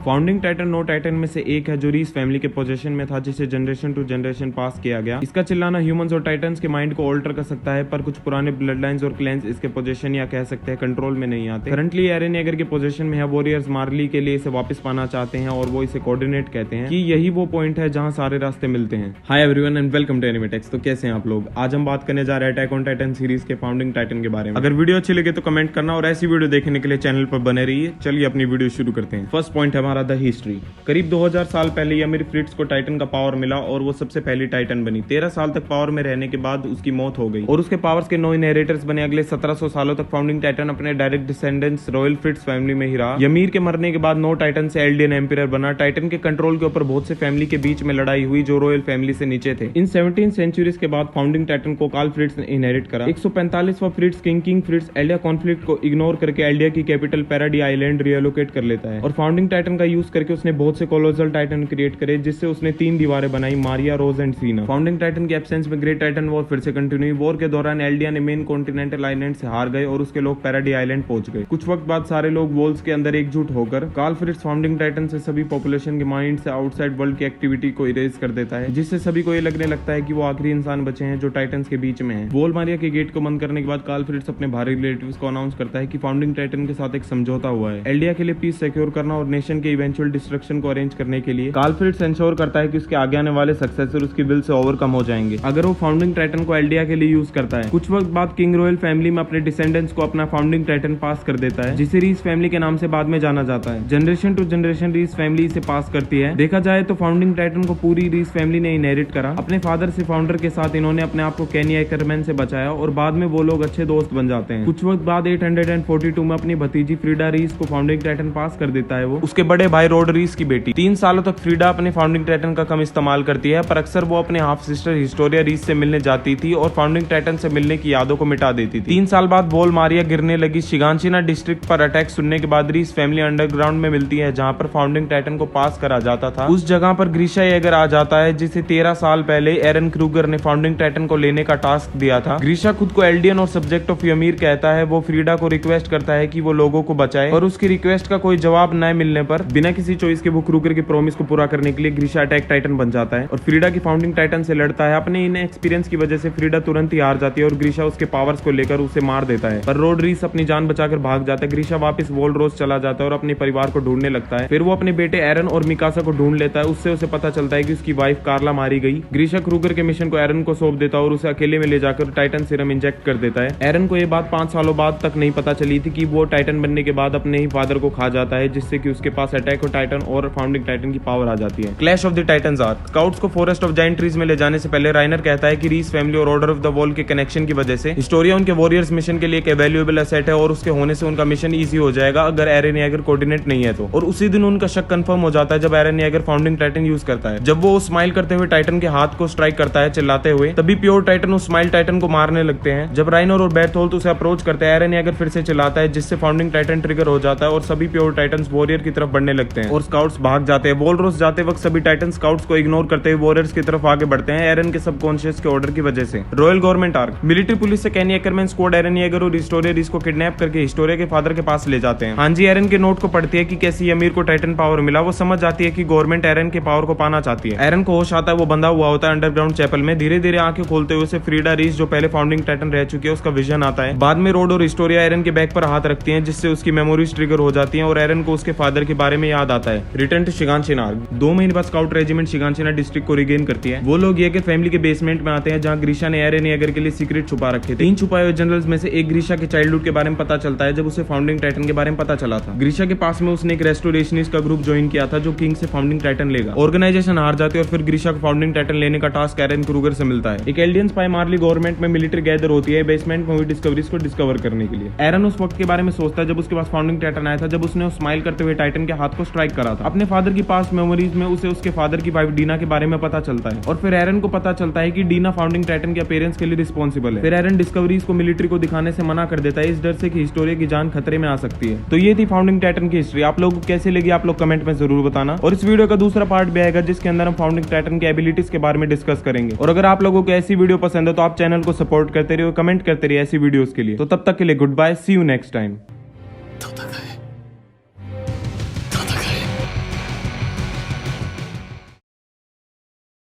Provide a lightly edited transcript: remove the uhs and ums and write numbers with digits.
Founding Titan 9 Titan में से एक है जो रीस फैमिली के पोजीशन में था, जिसे जनरेशन टू जनरेशन पास किया गया। इसका चिल्लाना ह्यूमंस और टाइटन्स के माइंड को ऑल्टर कर सकता है, पर कुछ पुराने ब्लड लाइन्स और क्लैंस इसके पोजीशन या कह सकते हैं कंट्रोल में नहीं आते। करंटली एरन येगर के पोजीशन में है। वॉरियर्स मार्ली के लिए इसे वापस पाना चाहते हैं और वो इसे कोऑर्डिनेट कहते हैं कि यही वो पॉइंट है जहां सारे रास्ते मिलते हैं। Hi everyone and welcome to Animatex. तो कैसे हैं आप लोग? आज हम बात करने जा रहे हैं अटैक ऑन टाइटन सीरीज के फाउंडिंग टाइटन के बारे में। अगर वीडियो अच्छी लगे तो कमेंट करना और ऐसी वीडियो देखने के लिए चैनल पर बने रहिए। चलिए अपनी वीडियो शुरू करते हैं। फर्स्ट पॉइंट है हमारा द हिस्ट्री। करीब 2000 साल पहले यमिर फ्रिट्ज को टाइटन का पावर मिला और वो सबसे पहली टाइटन बनी। 13 साल तक पावर में रहने के बाद उसकी मौत हो गई और उसके पावर्स के 9 इनहेरिटर्स बने। अगले 1700 सालों तक फाउंडिंग टाइटन अपने direct descendants royal Fritz family में ही रहा। यमीर के मरने के बाद 9 टाइटन से एल्डियन एम्पियर बना। टाइटन के कंट्रोल के ऊपर बहुत से फैमिली के बीच में लड़ाई हुई जो रॉयल फैमिली से नीचे थे। इन 17 सेंचुरीज के बाद फाउंडिंग टाइटन को कार्ल फ्रिट्ज ने इनहेरिट करा। 145वां फ्रिट्ज किंग फ्रिट्ज एल्डिया कॉन्फ्लिक्ट को इग्नोर करके एल्डिया की कैपिटल पैराडी आइलैंड रिएलोकेट कर लेता है और फाउंडिंग टाइटन का यूज करके उसने बहुत से कोलोसल टाइटन क्रिएट करे, जिससे उसने 3 दीवारें बनाई, मारिया, रोज एंड सीना। फाउंडिंग टाइटन के एब्सेंस में ग्रेट टाइटन वॉर फिर से कंटिन्यू हुई। वॉर के दौरान एल्डिया ने मेन कॉन्टिनेंटल आइलैंड से हार गए और उसके लोग पैराडी आइलैंड पहुंच गए। कुछ वक्त बाद सारे लोग वॉल्स के अंदर एकजुट होकर कार्ल फ्रिट्ज फाउंडिंग टाइटन से सभी पॉपुलेशन के माइंड से आउटसाइड वर्ल्ड की एक्टिविटी को इरेज कर देता है, जिससे सभी को ये लगने लगता है कि वो आखिरी इंसान बचे हैं जो टाइटन्स के बीच में है। वॉल मारिया के गेट को बंद करने के बाद कार्ल फ्रिट्ज अपने भारी रिलेटिव्स को अनाउंस करता है कि फाउंडिंग टाइटन के साथ एक समझौता हुआ है एल्डिया के लिए पीस सिक्योर करना और नेशन के इवेंचुअल डिस्ट्रक्शन को अरेंज करने के लिए। कार्ल फ्रिट्ज इंश्योर करता है कि उसके आगे आने वाले सक्सेसर उसकी विल से ओवरकम हो जाएंगे अगर वो फाउंडिंग टाइटन को एल्डिया के लिए यूज करता है। कुछ वक्त बाद किंग रॉयल फैमिली में अपने डिसेंडेंट्स को अपना फाउंडिंग टाइटन पास कर देता है, जिसे रीस फैमिली के नाम से बाद में जाना जाता है। जनरेशन टू जनरेशन रीस फैमिली इसे पास करती है। देखा जाए तो फाउंडिंग टाइटन को पूरी रीस फैमिली ने इनहेरिट करा। अपने फादर से फाउंडर के साथ इन्होंने अपने आप को केनी एकरमैन से बचाया और बाद में वो लोग अच्छे दोस्त बन जाते हैं। कुछ वक्त बाद 842 में अपनी भतीजी फ्रीडा रीस को फाउंडिंग टाइटन पास कर देता है वो उसके बड़े भाई रोड रीस की बेटी। 3 सालों तक फ्रीडा अपने फाउंडिंग टाइटन का कम इस्तेमाल करती है, पर अक्सर वो अपने हाफ सिस्टर हिस्टोरिया रीस से मिलने जाती थी और फाउंडिंग टाइटन से मिलने की यादों को मिटा देती थी। 3 साल बाद वॉल मारिया गिरने लगी। शिगांशिना डिस्ट्रिक्ट पर अटैक सुनने के बाद रीस फैमिली अंडरग्राउंड में मिलती है, जहां पर फाउंडिंग टाइटन को पास करा जाता था। उस जगह पर ग्रीशा येगर आ जाता है, जिसे 13 साल पहले एरन क्रूगर ने फाउंडिंग टाइटन को लेने का टास्क दिया था। ग्रीशा खुद को एल्डियन और सब्जेक्ट ऑफ यमीर कहता है। वो फ्रीडा को रिक्वेस्ट करता है कि वो लोगों को बचाए, और उसकी रिक्वेस्ट का कोई जवाब न मिलने पर बिना किसी चॉइस के वो क्रूगर के प्रॉमिस को पूरा करने के लिए ग्रीशा अटैक टाइटन बन जाता है और फ्रीडा की फाउंडिंग टाइटन से लड़ता है। अपने इन एक्सपीरियंस की वजह से फ्रीडा तुरंत ही हार जाती है और ग्रीशा उसके पावर्स को लेकर उसे मार देता है, पर रोड रीस अपनी जान बचाकर भाग जाता है। ग्रीशा वापस वॉल रोज चला जाता है और अपने परिवार को ढूंढने लगता है। फिर वो अपने बेटे एरन और मिकासा को ढूंढ लेता है। उससे उसे पता चलता है कि उसकी वाइफ कार्ला मारी गई। ग्रीशा क्रूगर के मिशन को एरन को सौंप देता है और उसे अकेले में ले जाकर टाइटन सीरम इंजेक्ट कर देता है। एरन को यह बात 5 सालों बाद तक नहीं पता चली थी कि वो टाइटन बनने के बाद अपने ही फादर को खा जाता है, जिससे कि उसके पास अटैक ऑन टाइटन और फाउंडिंग टाइटन की पावर आ जाती है। Clash of the titans arc. Scouts को फॉरेस्ट ऑफ जायंट ट्रीज में ले जाने से पहले राइनर कहता है कि रीस फैमिली और ऑर्डर ऑफ द वॉल के कनेक्शन की वजह से हिस्टोरिया उनके वॉरियर्स मिशन के लिए एक वैल्यूएबल एसेट है और उसके होने से उनका मिशन इजी हो जाएगा अगर एरन येगर कोऑर्डिनेट नहीं है तो। और उसी दिन उनका शक कंफर्म हो जाता है जब Eren Yeager founding Titan use करता है। जब वो स्माइल करते हुए टाइटन के हाथ को स्ट्राइक करता है चिल्लाते हुए, तभी प्योर टाइटन उस स्माइल टाइटन को मारने लगते हैं। जब राइनर और बेरथोल्ट उसे अप्रोच करते हैं, एरन येगर फिर से चिल्लाता है, जिससे फाउंडिंग टाइटन ट्रिगर हो जाता है और सभी प्योर टाइटन्स वॉरियर की तरफ बढ़ने लगते हैं और स्काउट्स भाग जाते हैं। वॉलरोस जाते वक्त सभी टाइटन स्काउट्स को इग्नोर करते हुए वॉरियर्स की तरफ आगे बढ़ते हैं एरन के सबकॉन्शियस के ऑर्डर की वजह से। Royal government arc. Military police से केनी एकरमैन स्क्वाड एरन येगर और हिस्टोरिया रीस को किडनैप करके हिस्टोरिया के फादर के पास ले जाते हैं। हांजी एरन के नोट को पढ़ती है कि कैसे यमीर को टाइटन पावर मिला। वो समझ जाती है कि गवर्नमेंट एरन के पावर को पाना चाहती है। एरन को होश आता है, वो बंधा हुआ होता है अंडरग्राउंड चैपल में। धीरे धीरे आंखें खोलते हुए उसे फ्रीडा रीस जो पहले फाउंडिंग टाइटन रह चुकी है उसका विजन आता है। बाद में रोड और हिस्टोरिया एरन के बैक पर हाथ रखती हैं, जिससे उसकी मेमोरीज ट्रिगर हो जाती हैं और एरन को उसके फादर के बारे में याद आता है। Return to शिगांशिना arc. 2 महीने बाद स्काउट रेजिमेंट शिगांशिना डिस्ट्रिक्ट को रिगेन करती है। वो लोग येगर फैमिली के बेसमेंट में आते हैं, जहां ग्रीशा ने एरन येगर के लिए सीक्रेट छुपा रखे थे। 3 छुपाए हुए जनरल्स में से एक ग्रीशा के चाइल्डहुड के बारे में पता चलता है जब उसे फाउंडिंग टाइटन के बारे में पता चला था। ग्रीशा के पास में उसने एक रेस्टोरेशनिस्ट का ग्रुप ज्वाइन किया था जो किंग से फाउंडिंग टाइटन लेगा। ऑर्गेनाइजेशन हार जाती है और फिर ग्रीशा को फाउंडिंग टाइटन लेने का टास्क एरन क्रूगर से मिलता है। एक एल्डियन स्पाई मार्ली गवर्नमेंट में मिलिट्री गैदर होती है बेसमेंट में हुई डिस्कवरीज को डिस्कवर करने के लिए। एरन उस वक्त के बारे में सोचता है जब उसके पास फाउंडिंग टाइटन आया था, जब उसने स्माइल करते हुए टाइटन के हाथ को स्ट्राइक करा था। अपने फादर की पास्ट मेमोरीज में उसे उसके फादर की वाइफ डीना के बारे में पता चलता है और फिर एरन को पता चलता है कि डीना फाउंडिंग टाइटन के अपीयरेंस के लिए रिस्पॉन्सिबल है। फिर एरन डिस्कवरीज को मिलिट्री को दिखाने से मना कर देता है, इस डर से कि हिस्टोरिया की जान खतरे में आ सकती है। तो ये थी फाउंडिंग टाइटन की हिस्ट्री। आप लोगों को कैसी लगी आप लोग कमेंट में जरूर बताना। और इस वीडियो का दूसरा पार्ट भी आएगा जिसके अंदर हम फाउंडिंग टाइटन की एबिलिटीज के बारे में डिस्कस करेंगे। और अगर आप लोगों को ऐसी वीडियो पसंद है तो आप चैनल को सपोर्ट करते रहिए, कमेंट करते रहिए ऐसी वीडियोस के लिए। तो तब तक के लिए good bye, see you next time.